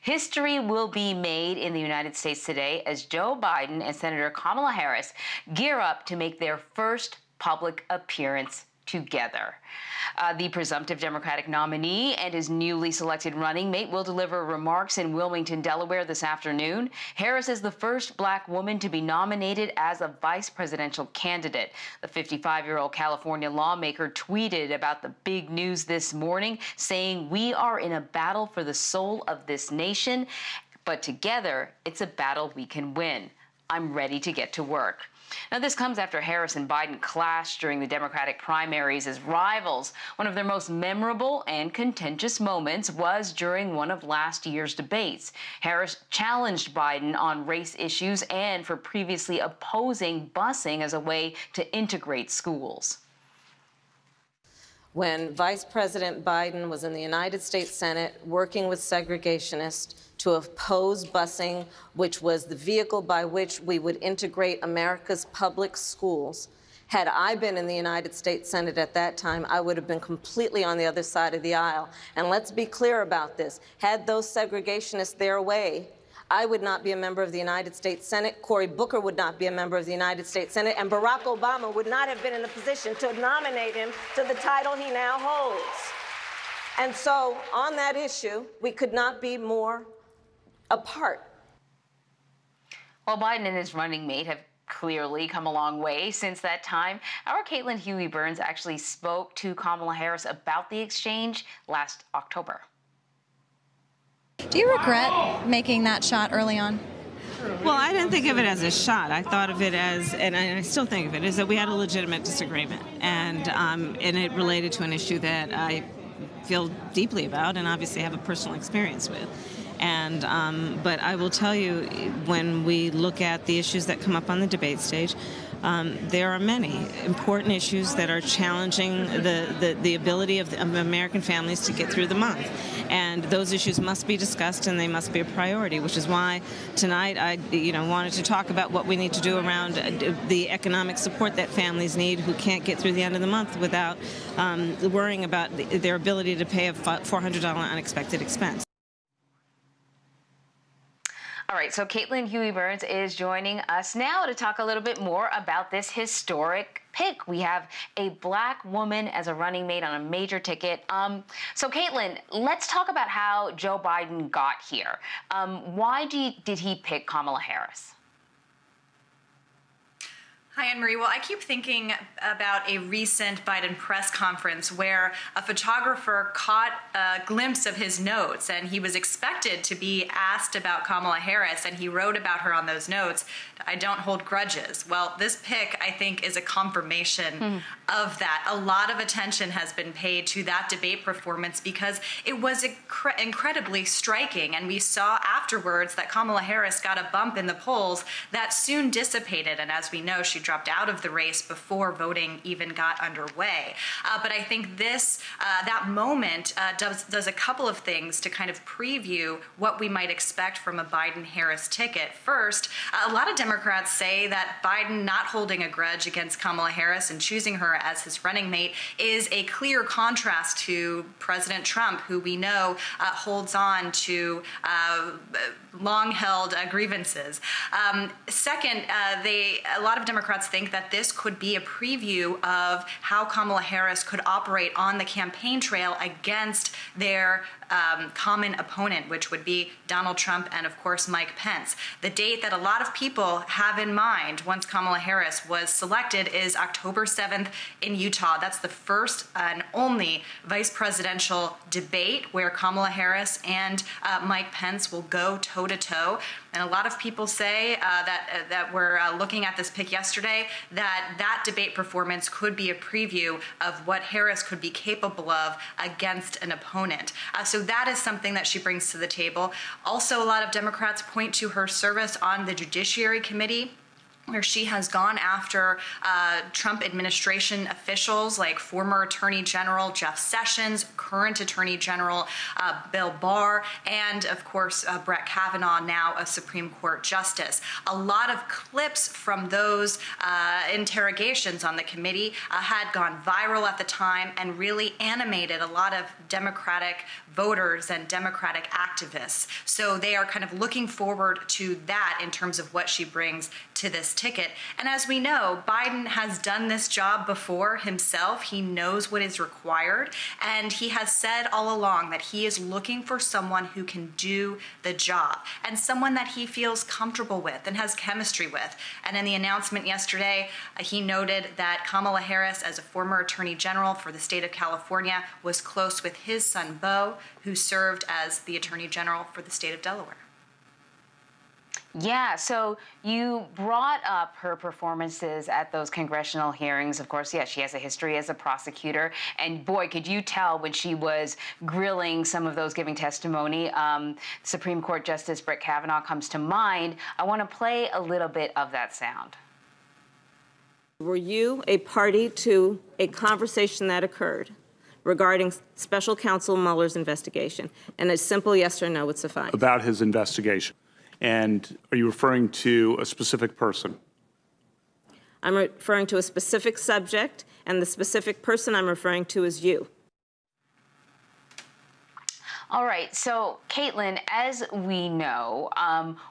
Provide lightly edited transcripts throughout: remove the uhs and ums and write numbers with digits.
History will be made in the United States today as Joe Biden and Senator Kamala Harris gear up to make their first public appearance together. The Presumptive Democratic nominee and his newly selected running mate will deliver remarks in Wilmington, Delaware this afternoon. Harris is the first Black woman to be nominated as a vice presidential candidate. The 55-year-old California lawmaker tweeted about the big news this morning, saying, "We are in a battle for the soul of this nation, but together it's a battle we can win. I'm ready to get to work." Now, this comes after Harris and Biden clashed during the Democratic primaries as rivals. One of their most memorable and contentious moments was during one of last year's debates. Harris challenged Biden on race issues and for previously opposing busing as a way to integrate schools. When Vice President Biden was in the United States Senate working with segregationists to oppose busing, which was the vehicle by which we would integrate America's public schools, had I been in the United States Senate at that time, I would have been completely on the other side of the aisle. And let's be clear about this. Had those segregationists their way, I would not be a member of the United States Senate, Cory Booker would not be a member of the United States Senate, and Barack Obama would not have been in a position to nominate him to the title he now holds. And so, on that issue, we could not be more apart. Well, Biden and his running mate have clearly come a long way since that time. Our Caitlin Huey-Burns actually spoke to Kamala Harris about the exchange last October. Do you regret making that shot early on? Well, I didn't think of it as a shot. I thought of it as, and I still think of it, is that we had a legitimate disagreement, and it related to an issue that I feel deeply about and obviously have a personal experience with. And but I will tell you, when we look at the issues that come up on the debate stage, there are many important issues that are challenging the ability of American families to get through the month. And those issues must be discussed and they must be a priority, which is why tonight I wanted to talk about what we need to do around the economic support that families need who can't get through the end of the month without worrying about their ability to pay a $400 unexpected expense. All right, so Caitlin Huey-Burns is joining us now to talk a little bit more about this historic pick. We have a Black woman as a running mate on a major ticket. So Caitlin, let's talk about how Joe Biden got here. Why did he pick Kamala Harris? Hi, Anne-Marie. Well, I keep thinking about a recent Biden press conference where a photographer caught a glimpse of his notes, and he was expected to be asked about Kamala Harris, and he wrote about her on those notes, "I don't hold grudges." Well, this pick, I think, is a confirmation of that. A lot of attention has been paid to that debate performance because it was incredibly striking, and we saw afterwards that Kamala Harris got a bump in the polls that soon dissipated, and as we know, she dropped out of the race before voting even got underway. But I think that moment does a couple of things to kind of preview what we might expect from a Biden-Harris ticket. First, a lot of Democrats say that Biden not holding a grudge against Kamala Harris and choosing her as his running mate is a clear contrast to President Trump, who we know holds on to long-held grievances. Second, a lot of Democrats think that this could be a preview of how Kamala Harris could operate on the campaign trail against their common opponent, which would be Donald Trump and, of course, Mike Pence. The date that a lot of people have in mind once Kamala Harris was selected is October 7th in Utah. That's the first and only vice presidential debate where Kamala Harris and Mike Pence will go toe-to-toe. And a lot of people say that were looking at this pick yesterday, that debate performance could be a preview of what Harris could be capable of against an opponent. So that is something that she brings to the table. Also, a lot of Democrats point to her service on the Judiciary Committee, where she has gone after Trump administration officials like former Attorney General Jeff Sessions, current Attorney General Bill Barr, and of course Brett Kavanaugh, now a Supreme Court justice. A lot of clips from those interrogations on the committee had gone viral at the time and really animated a lot of Democratic voters and Democratic activists. So they are kind of looking forward to that in terms of what she brings to this ticket. And as we know, Biden has done this job before himself. He knows what is required, and he has said all along that he is looking for someone who can do the job and someone that he feels comfortable with and has chemistry with. And in the announcement yesterday, he noted that Kamala Harris, as a former Attorney General for the state of California, was close with his son, Beau, who served as the Attorney General for the state of Delaware. Yeah, so you brought up her performances at those congressional hearings. Of course, yeah, she has a history as a prosecutor. And boy, could you tell when she was grilling some of those giving testimony. Supreme Court Justice Brett Kavanaugh comes to mind. I want to play a little bit of that sound. Were you a party to a conversation that occurred regarding special counsel Mueller's investigation? And a simple yes or no would suffice. About his investigation. And are you referring to a specific person? I'm referring to a specific subject, and the specific person I'm referring to is you. All right, so Caitlin, as we know,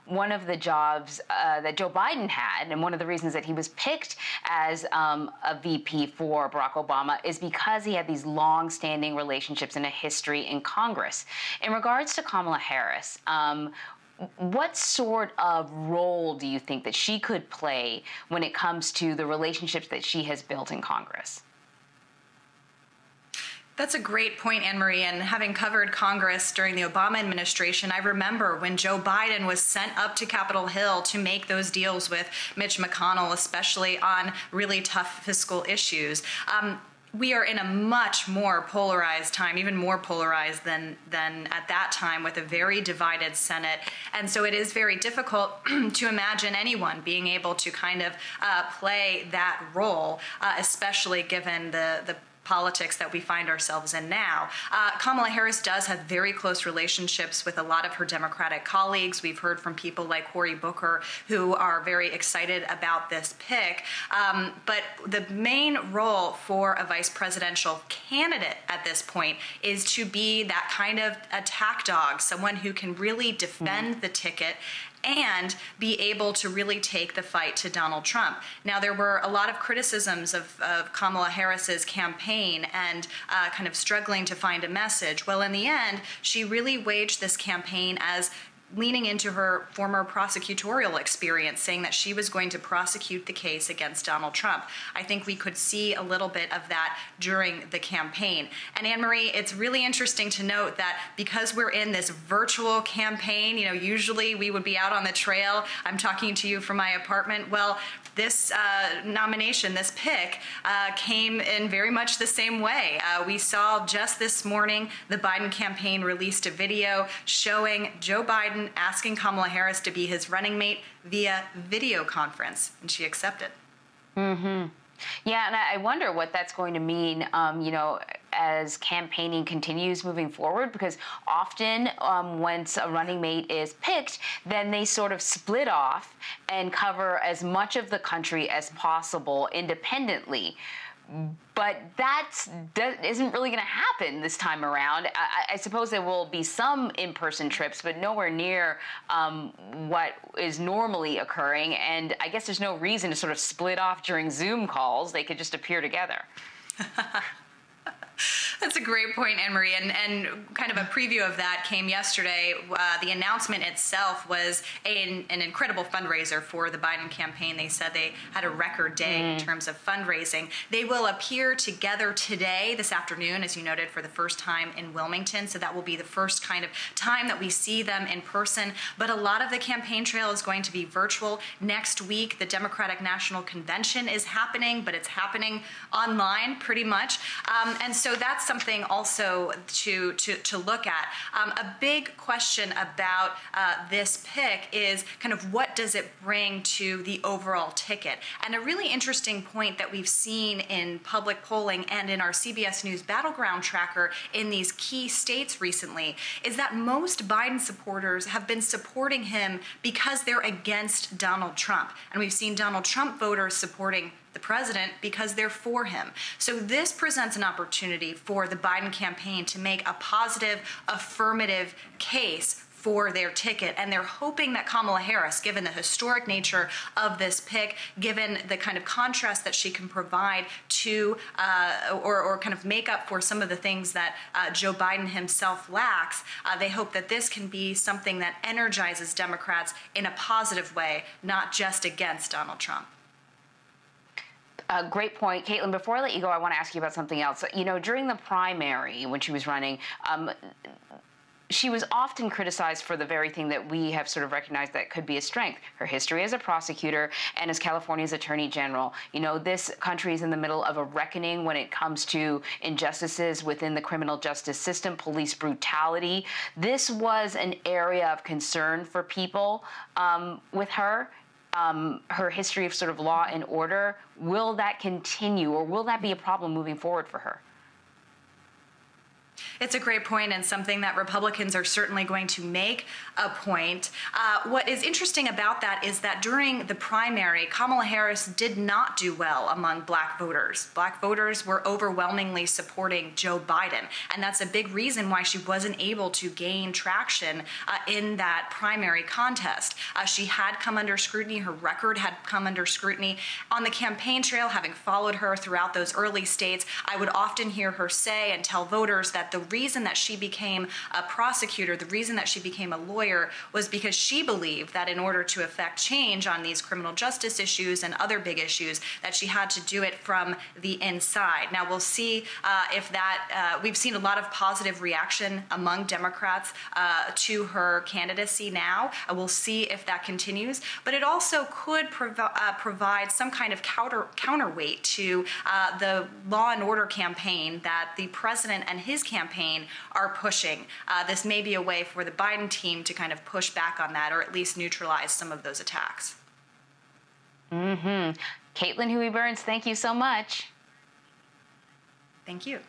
one of the jobs that Joe Biden had, and one of the reasons that he was picked as a VP for Barack Obama, is because he had these long-standing relationships and a history in Congress. In regards to Kamala Harris, what sort of role do you think that she could play when it comes to the relationships that she has built in Congress? That's a great point, Anne-Marie, and having covered Congress during the Obama administration, I remember when Joe Biden was sent up to Capitol Hill to make those deals with Mitch McConnell, especially on really tough fiscal issues. We are in a much more polarized time, even more polarized than at that time, with a very divided Senate. And so it is very difficult to imagine anyone being able to kind of play that role, especially given the politics that we find ourselves in now. Kamala Harris does have very close relationships with a lot of her Democratic colleagues. We've heard from people like Cory Booker who are very excited about this pick. But the main role for a vice presidential candidate at this point is to be that kind of attack dog, someone who can really defend the ticket and be able to really take the fight to Donald Trump. Now, there were a lot of criticisms of Kamala Harris's campaign and kind of struggling to find a message. Well, in the end, she really waged this campaign as leaning into her former prosecutorial experience, saying that she was going to prosecute the case against Donald Trump. I think we could see a little bit of that during the campaign. And Anne-Marie, it's really interesting to note that because we're in this virtual campaign, you know, usually we would be out on the trail. I'm talking to you from my apartment. Well, this nomination, this pick, came in very much the same way. We saw just this morning the Biden campaign released a video showing Joe Biden asking Kamala Harris to be his running mate via video conference, and she accepted. Mm-hmm. Yeah, and I wonder what that's going to mean, you know, as campaigning continues moving forward, because often once a running mate is picked, then they sort of split off and cover as much of the country as possible independently. But that isn't really going to happen this time around. I suppose there will be some in-person trips, but nowhere near what is normally occurring. And I guess there's no reason to sort of split off during Zoom calls. They could just appear together. That's a great point, Anne-Marie, and kind of a preview of that came yesterday. The announcement itself was an incredible fundraiser for the Biden campaign. They said they had a record day in terms of fundraising. They will appear together today, this afternoon, as you noted, for the first time in Wilmington. So that will be the first kind of time that we see them in person. But a lot of the campaign trail is going to be virtual. Next week, the Democratic National Convention is happening, but it's happening online pretty much. And so so that's something also to look at. A big question about this pick is kind of what does it bring to the overall ticket? And a really interesting point that we've seen in public polling and in our CBS News Battleground Tracker in these key states recently is that most Biden supporters have been supporting him because they're against Donald Trump. And we've seen Donald Trump voters supporting the president because they're for him. So this presents an opportunity for the Biden campaign to make a positive, affirmative case for their ticket. And they're hoping that Kamala Harris, given the historic nature of this pick, given the kind of contrast that she can provide to or kind of make up for some of the things that Joe Biden himself lacks, they hope that this can be something that energizes Democrats in a positive way, not just against Donald Trump. Great point. Caitlin, before I let you go, I want to ask you about something else. You know, during the primary, when she was running, she was often criticized for the very thing that we have sort of recognized that could be a strength, her history as a prosecutor and as California's attorney general. You know, this country is in the middle of a reckoning when it comes to injustices within the criminal justice system, police brutality. This was an area of concern for people with her. Her history of sort of law and order. Will that continue, or will that be a problem moving forward for her? It's a great point, and something that Republicans are certainly going to make a point. What is interesting about that is that during the primary, Kamala Harris did not do well among black voters. Black voters were overwhelmingly supporting Joe Biden, and that's a big reason why she wasn't able to gain traction in that primary contest. She had come under scrutiny. Her record had come under scrutiny. On the campaign trail, having followed her throughout those early states, I would often hear her say and tell voters that the reason that she became a prosecutor, the reason that she became a lawyer, was because she believed that in order to effect change on these criminal justice issues and other big issues, that she had to do it from the inside. Now, we'll see if that, we've seen a lot of positive reaction among Democrats to her candidacy now. We'll see if that continues, but it also could provide some kind of counterweight to the law and order campaign that the president and his campaign are pushing. This may be a way for the Biden team to kind of push back on that, or at least neutralize some of those attacks. Caitlin Huey-Burns, thank you so much. Thank you.